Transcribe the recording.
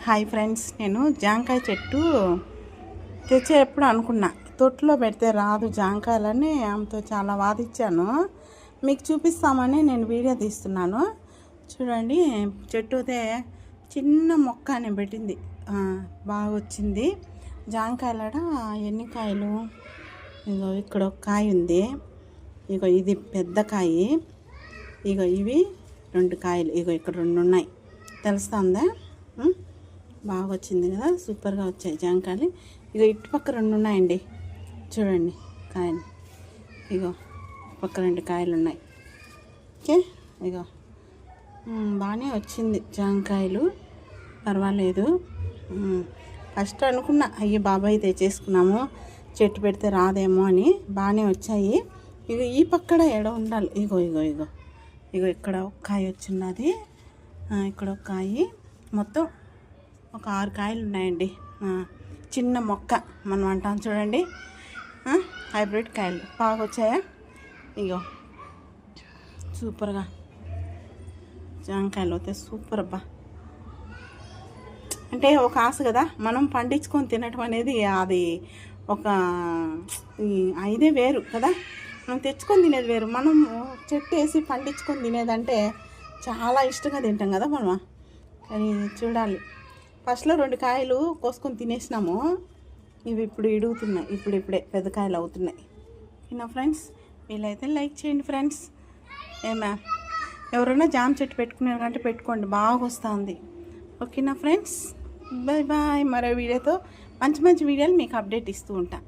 Hi friends, నేను జాంకాయ చెట్టు తెచ్చేటప్పుడు అనుకున్నా తొట్టులో పెడితే రాదు జాంకాయలని ఆమెతో చాలా వాదించాను. మీకు చూపిస్తామని నేను వీడియో తీస్తున్నాను. చూడండి, చెట్టు అయితే చిన్న మొక్క అని పెట్టింది, బాగా వచ్చింది. జాంకాయలడ ఎన్ని కాయలు, ఇగో ఇక్కడ ఒక కాయ ఉంది, ఇగో ఇది పెద్ద కాయ, ఇగో ఇవి 2 కాయలు, ఇగో ఇక్కడ 2 ఉన్నాయి. తెలుస్తుందా? బాగా వచ్చింది కదా, సూపర్గా వచ్చాయి జాంకాయలు. ఇగో ఇటు పక్క 2 ఉన్నాయండి, చూడండి కాయలు. ఇగో పక్క 2 కాయలు ఉన్నాయి. ఓకే, ఇగో బాగానే వచ్చింది జాంకాయలు, పర్వాలేదు. ఫస్ట్ అనుకున్నా అయ్యో బాబాయ్ తెచ్చేసుకున్నాము, చెట్టు పెడితే రాదేమో అని. బాగానే వచ్చాయి. ఇక ఈ పక్కడ ఎడ ఉండాలి. ఇగో ఇగో ఇగో ఇగో ఇక్కడ ఒక కాయ వచ్చిన్నది, ఇక్కడ ఒక కాయ, మొత్తం ఒక 6 కాయలు ఉన్నాయండి. చిన్న మొక్క మనం అంటాం చూడండి, హైబ్రిడ్ కాయలు బాగా వచ్చాయా. ఇగో సూపర్గా జాంకాయలు అయితే సూపర్ అబ్బా. అంటే ఒక ఆశ కదా, మనం పండించుకొని తినటం అనేది అది ఒక ఇదే వేరు కదా. మనం తెచ్చుకొని తినేది వేరు, మనం చెట్టు వేసి పండించుకొని తినేదంటే చాలా ఇష్టంగా తింటాం కదా మనం. కానీ చూడాలి, ఫస్ట్లో 2 కాయలు కోసుకొని తినేసినాము, ఇవి ఇప్పుడు ఇడుగుతున్నాయి, ఇప్పుడే పెద్ద కాయలు అవుతున్నాయి. ఓకేనా ఫ్రెండ్స్, వీలైతే లైక్ చేయండి ఫ్రెండ్స్. ఎవరైనా జామ చెట్టు పెట్టుకునే కంటే పెట్టుకోండి, బాగా వస్తుంది. ఓకేనా ఫ్రెండ్స్, బాయ్ బాయ్. మరో వీడియోతో మంచి వీడియోలు మీకు అప్డేట్ ఇస్తూ ఉంటాను.